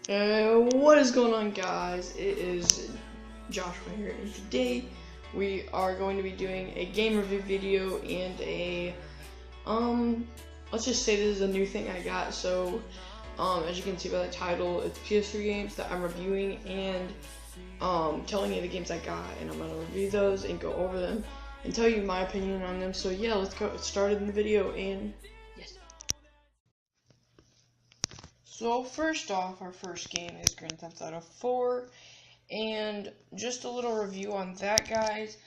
What is going on, guys? It is Joshua here, and today we are going to be doing a game review video and let's just say this is a new thing I got. So as you can see by the title, it's PS3 games that I'm reviewing and telling you the games I got, and I'm gonna review those and go over them and tell you my opinion on them. So yeah, let's go started in the video. And yes. So first off, our first game is Grand Theft Auto 4, and just a little review on that, guys.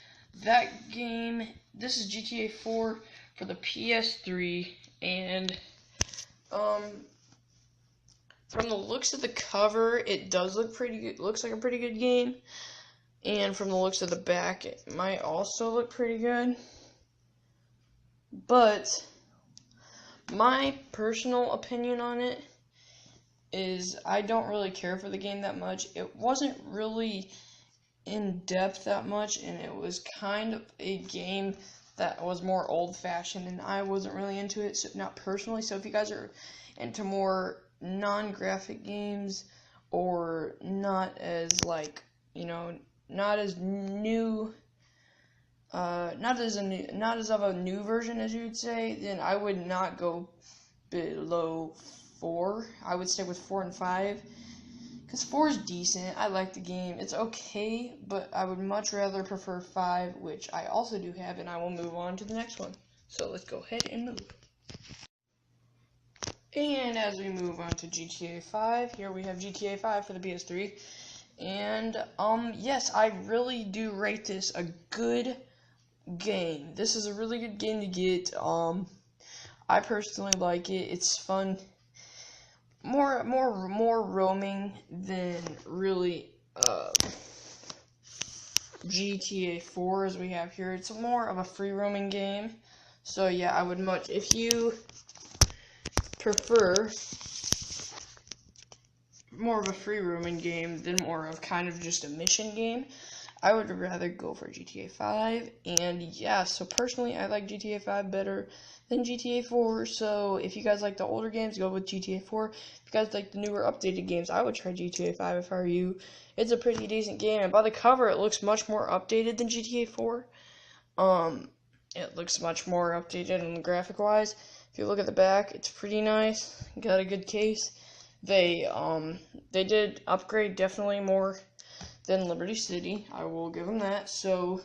That game, this is GTA 4 for the PS3, and from the looks of the cover, it does look pretty good. Looks like a pretty good game, and from the looks of the back, it might also look pretty good. But my personal opinion on it is I don't really care for the game that much. It wasn't really in depth that much, and it was kind of a game that was more old-fashioned, and I wasn't really into it, so not personally. So if you guys are into more non-graphic games, or not as not as new, not as of a new version as you'd say, then I would not go below 4. I would stay with 4 and 5, because 4 is decent. I like the game. It's okay, but I would much rather prefer 5, which I also do have, and I will move on to the next one. So let's go ahead and move. And as we move on to GTA 5, here we have GTA 5 for the PS3. And yes, I really do rate this a good game. This is a really good game to get. I personally like it. It's fun. More roaming than really GTA 4 as we have here. It's more of a free roaming game. So yeah, I would much, if you prefer more of a free roaming game than more of kind of just a mission game, I would rather go for GTA 5. And yeah, so personally I like GTA 5 better than GTA 4. So if you guys like the older games, go with GTA 4. If you guys like the newer updated games, I would try GTA 5 if I were you. It's a pretty decent game, and by the cover it looks much more updated than GTA 4. It looks much more updated and graphic wise. If you look at the back, it's pretty nice. Got a good case. They did upgrade definitely more than Liberty City. I will give them that. So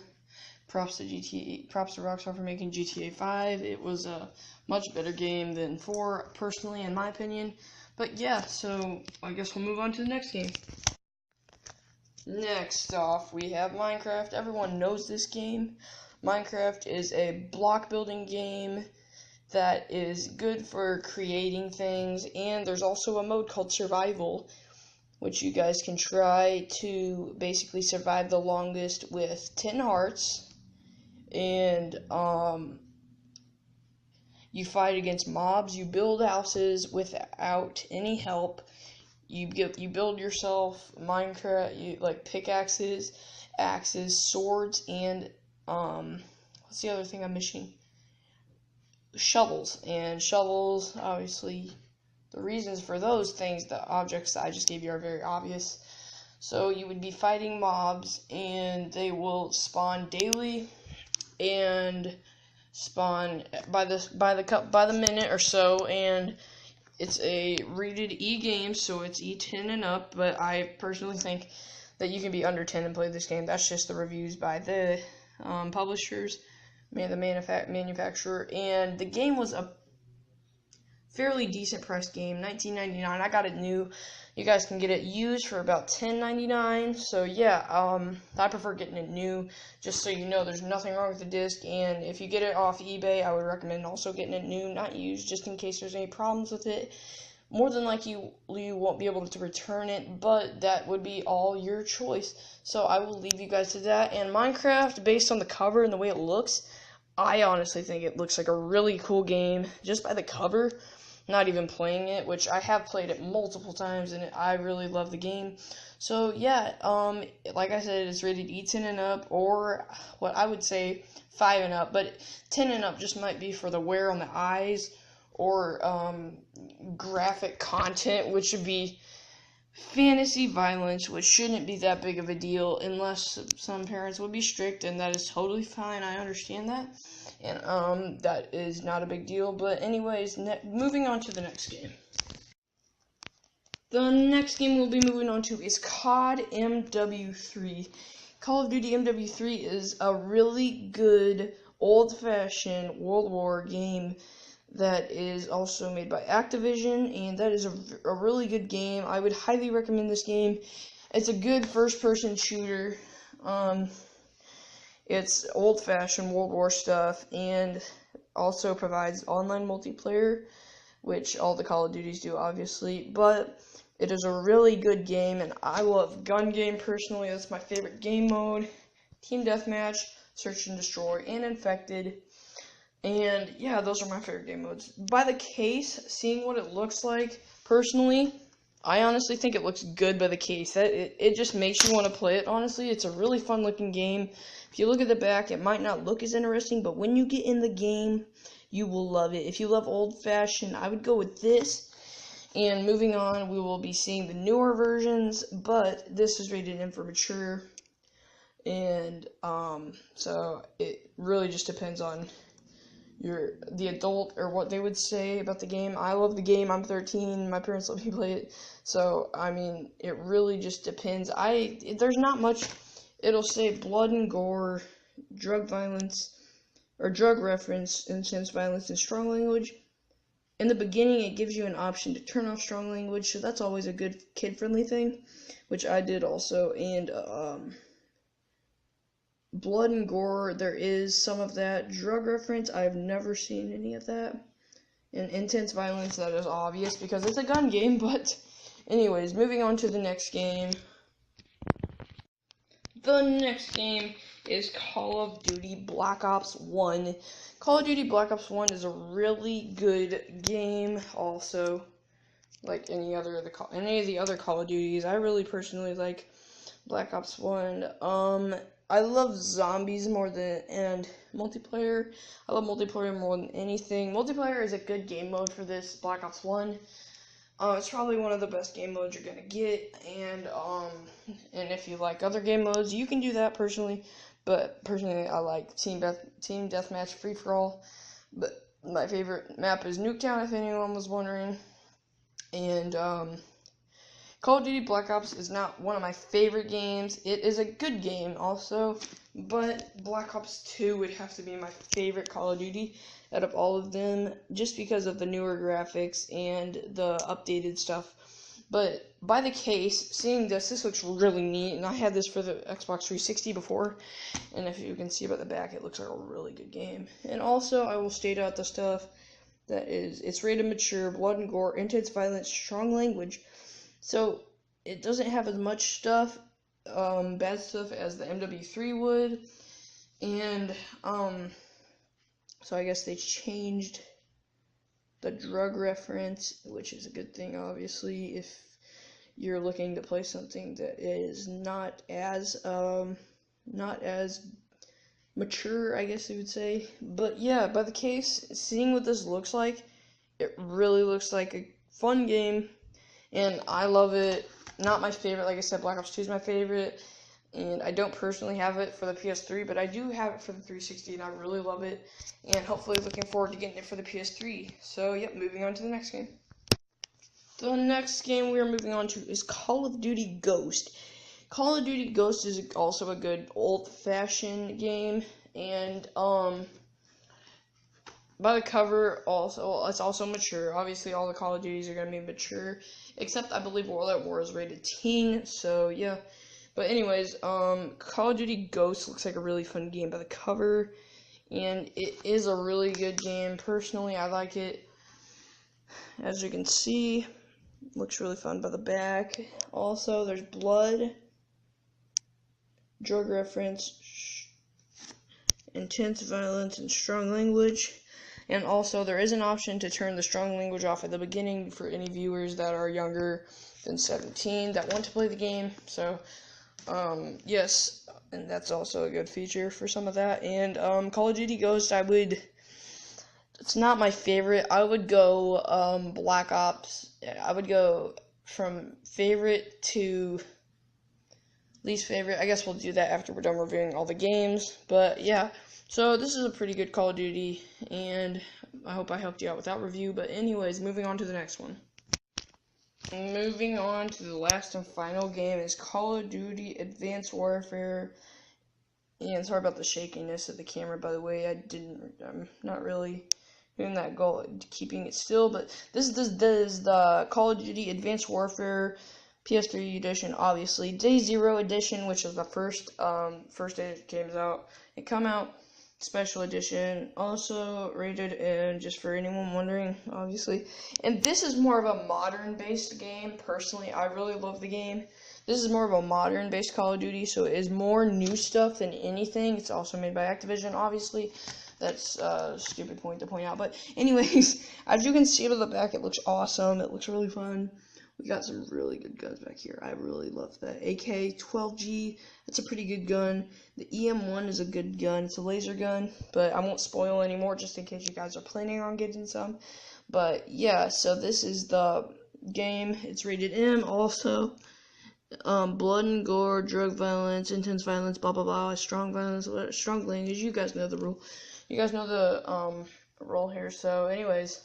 props to Rockstar for making GTA 5. It was a much better game than 4, personally, in my opinion. But yeah, so I guess we'll move on to the next game. Next off, we have Minecraft. Everyone knows this game. Minecraft is a block building game that is good for creating things, and there's also a mode called Survival, which you guys can try to basically survive the longest with 10 hearts, and you fight against mobs, you build houses without any help, you build yourself Minecraft, like pickaxes, axes, swords, and what's the other thing I'm missing? Shovels. And shovels, obviously, the reasons for those things, the objects that I just gave you, are very obvious. So you would be fighting mobs, and they will spawn daily and spawn by the minute or so. And it's a rated E game, so it's E10 and up. But I personally think that you can be under 10 and play this game. That's just the reviews by the publishers. The manufacturer, and the game was a fairly decent price game, $19.99. I got it new. You guys can get it used for about $10.99. So yeah, I prefer getting it new. Just so you know, there's nothing wrong with the disc. And if you get it off eBay, I would recommend also getting it new, not used, just in case there's any problems with it. More than likely, you won't be able to return it, but that would be all your choice. So I will leave you guys to that. And Minecraft, based on the cover and the way it looks, I honestly think it looks like a really cool game just by the cover, not even playing it, which I have played it multiple times, and I really love the game. So yeah, like I said, it's rated E10 and up, or what I would say 5 and up, but 10 and up just might be for the wear on the eyes, or graphic content, which would be fantasy violence, which shouldn't be that big of a deal unless some parents would be strict, and that is totally fine. I understand that, and that is not a big deal. But anyways, moving on to the next game. The next game we'll be moving on to is COD MW3. Call of Duty MW3 is a really good old-fashioned World War game that is also made by Activision, and that is a really good game. I would highly recommend this game. It's a good first-person shooter. It's old-fashioned World War stuff, and also provides online multiplayer, which all the Call of Duties do, obviously, but it is a really good game, and I love gun game personally. That's my favorite game mode. Team Deathmatch, Search and Destroy, and Infected. And yeah, those are my favorite game modes. By the case, seeing what it looks like, personally, I honestly think it looks good by the case. It just makes you want to play it, honestly. It's a really fun looking game. If you look at the back, it might not look as interesting, but when you get in the game, you will love it. If you love old fashioned, I would go with this. And moving on, we will be seeing the newer versions, but this is rated M for mature. And so it really just depends on the adult or what they would say about the game. I love the game. I'm 13. My parents let me play it. So I mean, it really just depends. There's not much. It'll say blood and gore, drug violence, or drug reference, intense violence, and strong language. In the beginning, it gives you an option to turn off strong language, so that's always a good kid-friendly thing, which I did also. And blood and gore, there is some of that. Drug reference, I've never seen any of that. And intense violence, that is obvious because it's a gun game, but anyways, moving on to the next game. The next game is Call of Duty Black Ops 1. Call of Duty Black Ops 1 is a really good game also, like any of the other Call of Duties. I really personally like Black Ops 1. I love zombies and multiplayer. I love multiplayer more than anything. Multiplayer is a good game mode for this Black Ops 1. It's probably one of the best game modes you're gonna get, and if you like other game modes, you can do that personally. But personally, I like Team Deathmatch Free for All. But my favorite map is Nuketown, if anyone was wondering. And Call of Duty Black Ops is not one of my favorite games. It is a good game also, but Black Ops 2 would have to be my favorite Call of Duty out of all of them, just because of the newer graphics and the updated stuff. But by the case, seeing this looks really neat, and I had this for the Xbox 360 before, and if you can see about the back, it looks like a really good game. And also, I will state out the stuff that it's rated mature, blood and gore, intense violence, strong language. So it doesn't have as much stuff, bad stuff, as the MW3 would, and so I guess they changed the drug reference, which is a good thing, obviously, if you're looking to play something that is not as mature, I guess you would say. But yeah, by the case, seeing what this looks like, it really looks like a fun game, and I love it. Not my favorite, like I said, Black Ops 2 is my favorite, and I don't personally have it for the PS3, but I do have it for the 360, and I really love it, and hopefully looking forward to getting it for the PS3. So, yep, moving on to the next game. The next game we are moving on to is Call of Duty Ghost. Call of Duty Ghost is also a good old-fashioned game, and by the cover, also it's also mature. Obviously, all the Call of Duties are going to be mature, except I believe World at War is rated teen. So yeah, but anyways, Call of Duty Ghost looks like a really fun game by the cover, and it is a really good game. Personally, I like it. As you can see, it looks really fun by the back. Also, there's blood, drug reference, intense violence, and strong language. And also, there is an option to turn the strong language off at the beginning for any viewers that are younger than 17 that want to play the game. So, yes, and that's also a good feature for some of that. And Call of Duty Ghost, it's not my favorite. I would go Black Ops. I would go from favorite to least favorite. I guess we'll do that after we're done reviewing all the games. But yeah, so this is a pretty good Call of Duty, and I hope I helped you out with that review. But anyways, moving on to the next one. Moving on to the last and final game is Call of Duty Advanced Warfare. And sorry about the shakiness of the camera, by the way. I'm not really doing that goal, keeping it still. But this is the Call of Duty Advanced Warfare PS3 edition, obviously. Day 0 edition, which is the first day it came out. It come out. Special edition, also rated and just for anyone wondering, obviously. And this is more of a modern-based game. Personally, I really love the game. This is more of a modern-based Call of Duty, so it is more new stuff than anything. It's also made by Activision, obviously. That's a stupid point to point out. But anyways, as you can see to the back, it looks awesome. It looks really fun. We got some really good guns back here. I really love the AK-12G. That's a pretty good gun. The EM1 is a good gun. It's a laser gun, but I won't spoil anymore just in case you guys are planning on getting some. But yeah, so this is the game. It's rated M also. Blood and gore, drug violence, intense violence, blah blah blah, strong violence, strong language. You guys know the rule. You guys know the role here. So anyways,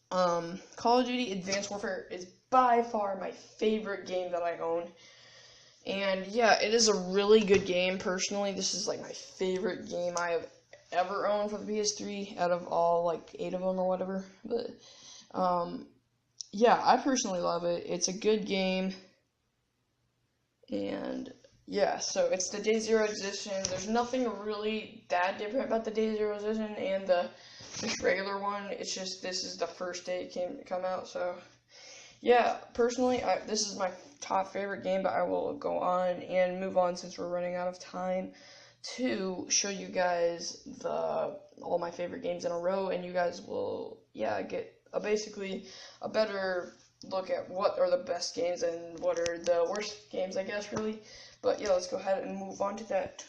Call of Duty Advanced Warfare is by far my favorite game that I own. And yeah, it is a really good game. Personally, this is like my favorite game I have ever owned for the PS3 out of all like 8 of them or whatever. But yeah, I personally love it. It's a good game. And yeah, so it's the Day 0 edition. There's nothing really that different about the Day 0 edition and the regular one. It's just this is the first day it come out. So yeah, personally, this is my top favorite game, but I will go on and move on since we're running out of time to show you guys all my favorite games in a row, and you guys will get basically a better look at what are the best games and what are the worst games, I guess, really. But yeah, let's go ahead and move on to that.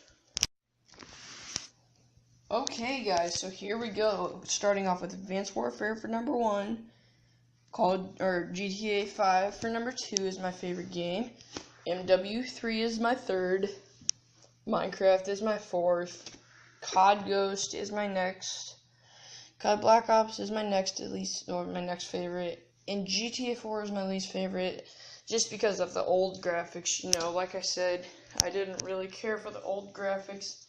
Okay, guys, so here we go. Starting off with Advanced Warfare for number 1, GTA 5 for number 2 is my favorite game. MW3 is my 3rd. Minecraft is my 4th. COD Ghost is my next. COD Black Ops is my next, my next favorite. And GTA 4 is my least favorite, just because of the old graphics. You know, like I said, I didn't really care for the old graphics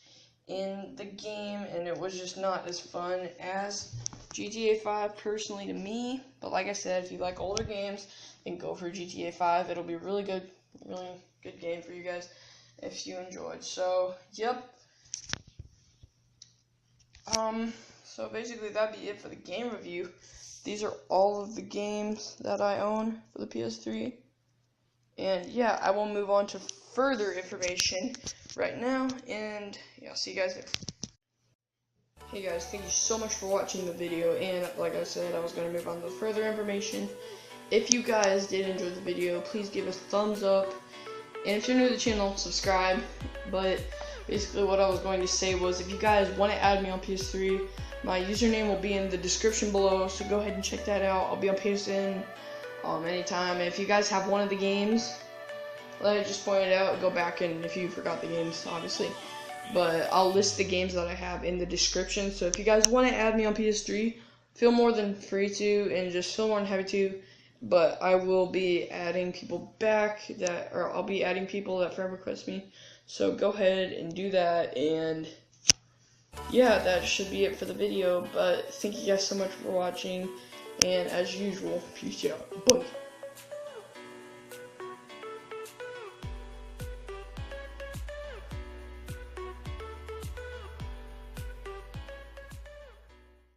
in the game, and it was just not as fun as GTA 5 personally to me. But like I said, if you like older games, then go for GTA 5. It'll be really good game for you guys if you enjoyed. So yep. So basically that'd be it for the game review. These are all of the games that I own for the PS3. And yeah, I will move on to further information right now, and yeah, I'll see you guys there. Hey guys, thank you so much for watching the video, and like I said, I was going to move on to further information. If you guys did enjoy the video, please give us a thumbs up, and if you're new to the channel, subscribe. But basically what I was going to say was, if you guys want to add me on PS3, my username will be in the description below, so go ahead and check that out. I'll be on PSN anytime. And if you guys have one of the games that I just pointed out, go back and if you forgot the games, obviously. But I'll list the games that I have in the description. So if you guys want to add me on PS3, feel more than free to, and just feel more than happy to. But I will be adding people back I'll be adding people that friend request me. So go ahead and do that, and yeah, that should be it for the video. But thank you guys so much for watching, and as usual, peace out. Bye.